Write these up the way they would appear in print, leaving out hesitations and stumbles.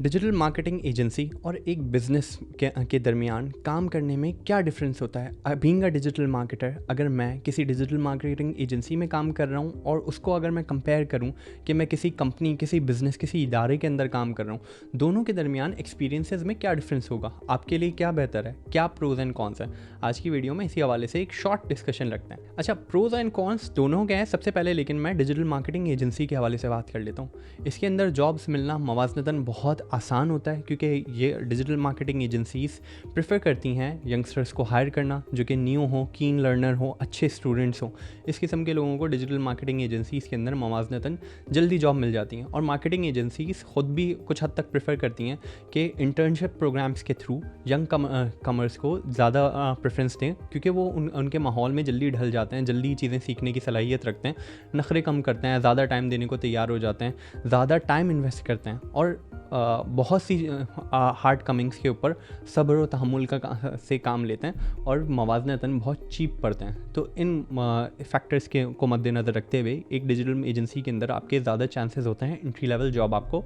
Digital marketing agency और एक business के दरमियान काम करने में क्या डिफरेंस होता है। बीइंग अ डिजिटल मार्केटर, अगर मैं किसी डिजिटल मार्केटिंग एजेंसी में काम कर रहा हूँ और उसको अगर मैं कंपेयर करूँ कि मैं किसी कंपनी, किसी बिजनेस, किसी इदारे के अंदर काम कर रहा हूँ, दोनों के दरमियान एक्सपीरियंसेस में क्या डिफरेंस होगा, आपके लिए क्या बेहतर है, क्या प्रोज एंड कॉन्स है। आज की वीडियो में इसी हवाले से एक शॉर्ट डिस्कशन रखते हैं। अच्छा, प्रोज एंड कॉन्स दोनों के हैं सबसे पहले, लेकिन मैं डिजिटल मार्केटिंग एजेंसी के हवाले से बात कर लेता हूँ। इसके अंदर जॉब्स मिलना मवाजनतन बहुत आसान होता है, क्योंकि ये डिजिटल मार्केटिंग एजेंसीज़ प्रेफर करती हैं यंगस्टर्स को हायर करना जो कि न्यू हो, कीन लर्नर हो, अच्छे स्टूडेंट्स हो। इस किस्म के लोगों को डिजिटल मार्केटिंग एजेंसीज़ के अंदर मवाजनतन जल्दी जॉब मिल जाती हैं। और मार्केटिंग एजेंसीज़ ख़ुद भी कुछ हद तक प्रेफर करती हैं कि इंटर्नशिप प्रोग्राम्स के थ्रू यंग कमर्स को ज़्यादा प्रेफरेंस दें, क्योंकि वो उनके माहौल में जल्दी ढल जाते हैं, जल्दी चीज़ें सीखने की सलाहियत रखते हैं, नखरे कम करते हैं, ज़्यादा टाइम देने को तैयार हो जाते हैं, ज़्यादा टाइम इन्वेस्ट करते हैं और बहुत सी हार्ड कमिंग्स के ऊपर सब्र और तहम्मुल से काम लेते हैं और मवाजनतन बहुत चीप पड़ते हैं। तो इन फैक्टर्स को मद्देनज़र रखते हुए एक डिजिटल एजेंसी के अंदर आपके ज़्यादा चांसेस होते हैं एंट्री लेवल जॉब आपको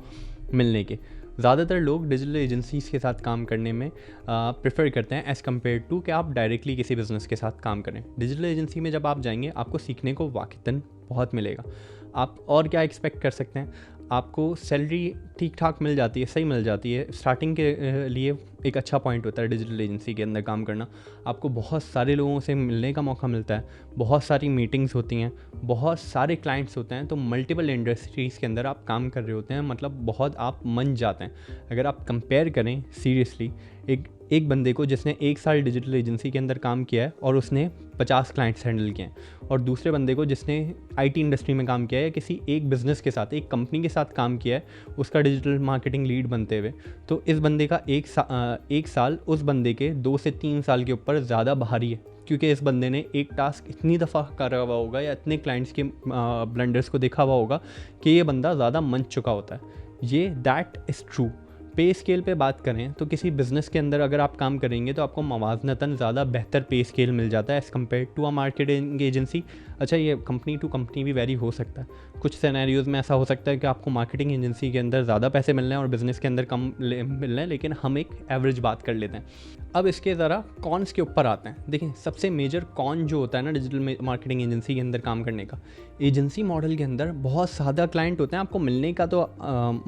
मिलने के। ज़्यादातर लोग डिजिटल एजेंसीज़ के साथ काम करने में प्रेफर करते हैं एज़ कम्पेयर टू कि आप डायरेक्टली किसी बिज़नेस के साथ काम करें। डिजिटल एजेंसी में जब आप जाएंगे आपको सीखने को वाक़तन बहुत मिलेगा। आप और क्या एक्सपेक्ट कर सकते हैं, आपको सैलरी ठीक ठाक मिल जाती है, सही मिल जाती है। स्टार्टिंग के लिए एक अच्छा पॉइंट होता है डिजिटल एजेंसी के अंदर काम करना। आपको बहुत सारे लोगों से मिलने का मौका मिलता है, बहुत सारी मीटिंग्स होती हैं, बहुत सारे क्लाइंट्स होते हैं, तो मल्टीपल इंडस्ट्रीज़ के अंदर आप काम कर रहे होते हैं, मतलब बहुत आप मंझ जाते हैं। अगर आप कंपेयर करें सीरियसली एक बंदे को जिसने 1 साल डिजिटल एजेंसी के अंदर काम किया है और उसने 50 क्लाइंट्स हैंडल किए हैं, और दूसरे बंदे को जिसने आईटी इंडस्ट्री में काम किया है या किसी एक बिज़नेस के साथ, एक कंपनी के साथ काम किया है, उसका डिजिटल मार्केटिंग लीड बनते हुए, तो इस बंदे का एक साल उस बंदे के 2 से 3 साल के ऊपर ज़्यादा भारी है, क्योंकि इस बंदे ने एक टास्क इतनी दफ़ा करा हुआ होगा या इतने क्लाइंट्स के ब्लंडर्स को देखा हुआ होगा कि ये बंदा ज़्यादा मंच चुका होता है। ये दैट इज़ ट्रू। पे स्केल पे बात करें तो किसी बिज़नेस के अंदर अगर आप काम करेंगे तो आपको मवाजनतन ज़्यादा बेहतर पे स्केल मिल जाता है as compare to a marketing agency. अच्छा, ये कंपनी टू कंपनी भी वेरी हो सकता है। कुछ सिनेरियोज़ में ऐसा हो सकता है कि आपको मार्केटिंग एजेंसी के अंदर ज़्यादा पैसे मिल रहे हैं और बिज़नेस के अंदर कम मिल रहे हैं, लेकिन हम एक एवरेज बात कर लेते हैं। अब इसके ज़रा कॉन्स के ऊपर आते हैं। देखिए, सबसे मेजर कॉन जो होता है ना डिजिटल मार्केटिंग एजेंसी के अंदर काम करने का, एजेंसी मॉडल के अंदर बहुत ज़्यादा क्लाइंट होते हैं, आपको मिलने का तो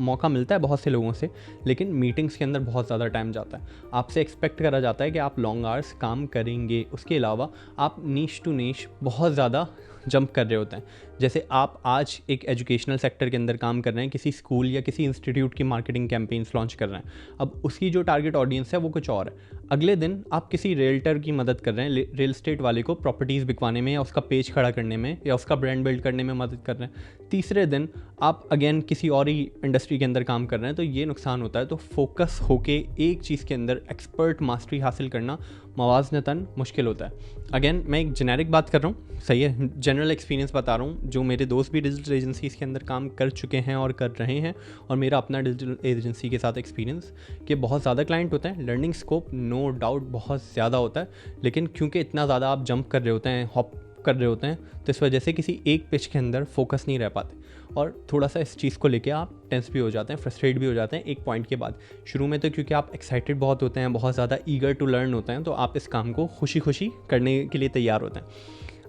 मौका मिलता है बहुत से लोगों से, लेकिन मीटिंग्स के अंदर बहुत ज़्यादा टाइम जाता है। आपसे एक्सपेक्ट करा जाता है कि आप लॉन्ग आवर्स काम करेंगे, उसके अलावा आप नीश टू नीश बहुत ज़्यादा जंप कर रहे होते हैं। जैसे आप आज एक एजुकेशनल सेक्टर के अंदर काम कर रहे हैं, किसी स्कूल या किसी इंस्टीट्यूट की मार्केटिंग कैंपेन्स लॉन्च कर रहे हैं, अब उसकी जो टारगेट ऑडियंस है वो कुछ और है। अगले दिन आप किसी रियल्टर की मदद कर रहे हैं, रियल एस्टेट वाले को प्रॉपर्टीज़ बिकवाने में या उसका पेज खड़ा करने में या उसका ब्रांड बिल्ड करने में मदद कर रहे हैं। तीसरे दिन आप अगेन किसी और ही इंडस्ट्री के अंदर काम कर रहे हैं, तो ये नुकसान होता है। तो फोकस होके एक चीज़ के अंदर एक्सपर्ट मास्टरी हासिल करना मवाजनतन मुश्किल होता है। अगेन मैं एक जेनेरिक बात कर रहा हूँ, सही है, जनरल एक्सपीरियंस बता रहा हूँ। जो मेरे दोस्त भी डिजिटल एजेंसीज़ के अंदर काम कर चुके हैं और कर रहे हैं, और मेरा अपना डिजिटल एजेंसी के साथ एक्सपीरियंस कि बहुत ज़्यादा क्लाइंट होते हैं, लर्निंग स्कोप नो डाउट बहुत ज़्यादा होता है, लेकिन क्योंकि इतना ज़्यादा आप जंप कर रहे होते हैं, हॉप कर रहे होते हैं, तो इस वजह से किसी एक पिच के अंदर फोकस नहीं रह पाते और थोड़ा सा इस चीज़ को लेके आप टेंस भी हो जाते हैं, फ्रस्ट्रेट भी हो जाते हैं एक पॉइंट के बाद। शुरू में तो क्योंकि आप एक्साइटेड बहुत होते हैं, बहुत ज़्यादा ईगर टू लर्न होते हैं, तो आप इस काम को खुशी खुशी करने के लिए तैयार होते हैं।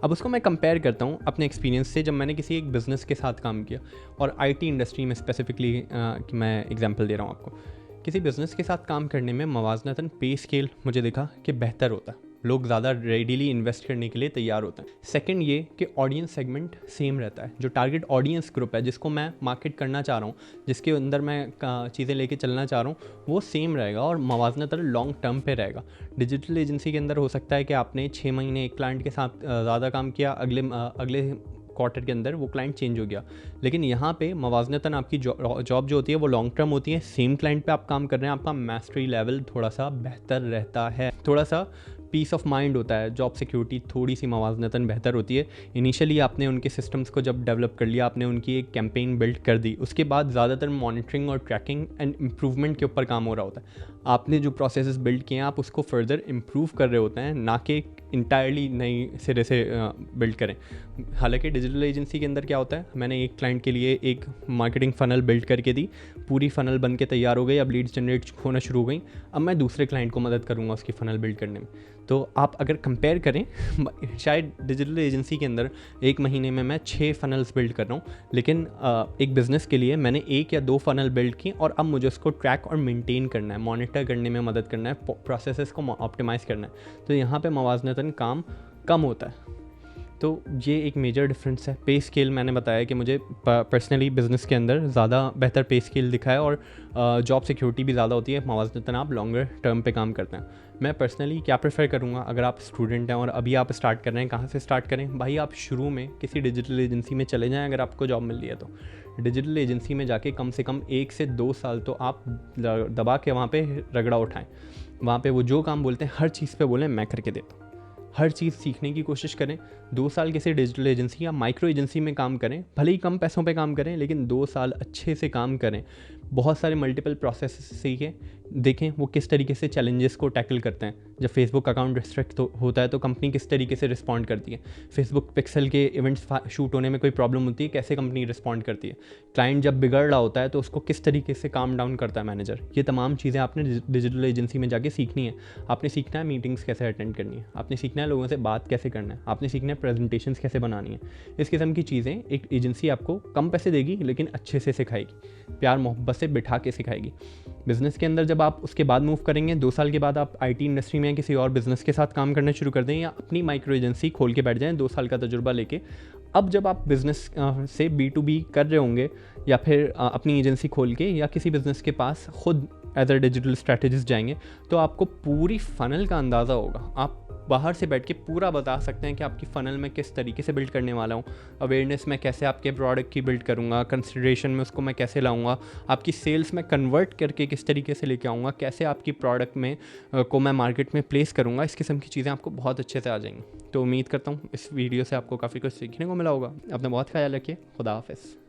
अब उसको मैं कंपेयर करता हूँ अपने एक्सपीरियंस से, जब मैंने किसी एक बिज़नेस के साथ काम किया, और आईटी इंडस्ट्री में स्पेसिफिकली मैं एग्जांपल दे रहा हूँ आपको। किसी बिज़नेस के साथ काम करने में मवाजनतन पे स्केल मुझे देखा कि बेहतर होता है, लोग ज़्यादा रेडीली इन्वेस्ट करने के लिए तैयार होते हैं। सेकंड ये कि ऑडियंस सेगमेंट सेम रहता है, जो टारगेट ऑडियंस ग्रुप है जिसको मैं मार्केट करना चाह रहा हूँ, जिसके अंदर मैं चीज़ें लेके चलना चाह रहा हूँ, वो सेम रहेगा और मवाजनतन लॉन्ग टर्म पे रहेगा। डिजिटल एजेंसी के अंदर हो सकता है कि आपने 6 महीने एक क्लाइंट के साथ ज़्यादा काम किया, अगले क्वार्टर के अंदर वो क्लाइंट चेंज हो गया, लेकिन यहाँ पे मवाजनतन आपकी जॉब जो होती है वो लॉन्ग टर्म होती है, सेम क्लाइंट पे आप काम कर रहे हैं, आपका मास्टरी लेवल थोड़ा सा बेहतर रहता है। थोड़ा सा पीस ऑफ माइंड होता है, जॉब सिक्योरिटी थोड़ी सी मवाजनतन बेहतर होती है। इनिशियली आपने उनके सिस्टम्स को जब डेवलप कर लिया, आपने उनकी एक कैंपेन बिल्ड कर दी, उसके बाद ज़्यादातर मॉनिटरिंग और ट्रैकिंग एंड इम्प्रूवमेंट के ऊपर काम हो रहा होता है। आपने जो प्रोसेसेस बिल्ड किए हैं आप उसको फर्दर इम्प्रूव कर रहे होते हैं, ना कि इंटायरली नई सिरे से बिल्ड करें। हालांकि डिजिटल एजेंसी के अंदर क्या होता है, मैंने एक क्लाइंट के लिए एक मार्केटिंग फ़नल बिल्ड करके दी, पूरी फ़नल बन के तैयार हो गई, अब लीड्स जनरेट होना शुरू हो गई, अब मैं दूसरे क्लाइंट को मदद करूँगा उसकी फ़नल बिल्ड करने में। तो आप अगर कंपेयर करें, शायद डिजिटल एजेंसी के अंदर एक महीने में मैं 6 फ़नल्स बिल्ड कर रहा हूँ, लेकिन एक बिज़नेस के लिए मैंने 1 या 2 फ़नल बिल्ड की और अब मुझे उसको ट्रैक और मेंटेन करना है, मॉनिटर करने में मदद करना है, प्रोसेसेस को ऑप्टिमाइज़ करना है। तो यहाँ पे मवाजनतन काम कम होता है। तो ये एक मेजर डिफरेंस है। पे स्केल मैंने बताया कि मुझे पर्सनली बिज़नेस के अंदर ज़्यादा बेहतर पे स्केल दिखा है और जॉब सिक्योरिटी भी ज़्यादा होती है, मवाजनतन आप लॉन्गर टर्म पे काम करते हैं। मैं पर्सनली क्या प्रेफर करूँगा, अगर आप स्टूडेंट हैं और अभी आप स्टार्ट कर रहे हैं, कहाँ से स्टार्ट करें भाई? आप शुरू में किसी डिजिटल एजेंसी में चले जाएँ, अगर आपको जॉब मिल रही है तो डिजिटल एजेंसी में जाके कम से कम 1 से 2 साल तो आप दबा के वहाँ पे रगड़ा उठाएं। वहाँ पे वो जो काम बोलते हैं हर चीज़ पे बोलें मैं करके देता हूँ, हर चीज़ सीखने की कोशिश करें। 2 साल किसी डिजिटल एजेंसी या माइक्रो एजेंसी में काम करें, भले ही कम पैसों पे काम करें, लेकिन 2 साल अच्छे से काम करें, बहुत सारे मल्टीपल प्रोसेस सीखें, देखें वो किस तरीके से चैलेंजेस को टैकल करते हैं। जब फेसबुक अकाउंट रिस्ट्रिक्ट होता है तो कंपनी किस तरीके से रिस्पॉन्ड करती है, फेसबुक पिक्सल के इवेंट्स शूट होने में कोई प्रॉब्लम होती है, कैसे कंपनी रिस्पॉन्ड करती है, क्लाइंट जब बिगड़ रहा होता है तो उसको किस तरीके से काम डाउन करता है मैनेजर। ये तमाम चीज़ें आपने डिजिटल एजेंसी में जाके सीखनी है। आपने सीखना है मीटिंग्स कैसे अटेंड करनी है, आपने सीखना है लोगों से बात कैसे करना है, आपने सीखना है प्रेजेंटेशंस कैसे बनानी है। इस किस्म की चीज़ें एक एजेंसी आपको कम पैसे देगी लेकिन अच्छे से सिखाएगी, प्यार मोहब्बत से बिठा के सिखाएगी। बिज़नेस के अंदर जब आप उसके बाद मूव करेंगे, 2 साल के बाद आप आईटी इंडस्ट्री में किसी और बिज़नेस के साथ काम करना शुरू कर दें या अपनी माइक्रो एजेंसी खोल के बैठ जाएं 2 साल का तजुर्बा लेके। अब जब आप बिज़नेस से B2B कर रहे होंगे या फिर अपनी एजेंसी खोल के या किसी बिज़नेस के पास खुद एज अ डिजिटल स्ट्रैटेजिस्ट जाएंगे, तो आपको पूरी फ़नल का अंदाज़ा होगा। आप बाहर से बैठ के पूरा बता सकते हैं कि आपकी फ़नल में किस तरीके से बिल्ड करने वाला हूँ, अवेयरनेस में कैसे आपके प्रोडक्ट की बिल्ड करूँगा, कंसिडरेशन में उसको मैं कैसे लाऊँगा, आपकी सेल्स में कन्वर्ट करके किस तरीके से लेके आऊँगा, कैसे आपकी प्रोडक्ट में को मैं मार्केट में प्लेस करूँगा। इस किस्म की चीज़ें आपको बहुत अच्छे से आ जाएंगी। तो उम्मीद करता हूँ इस वीडियो से आपको काफ़ी कुछ सीखने को मिला होगा। अपना बहुत ख्याल रखिए। खुदा हाफ़िज़।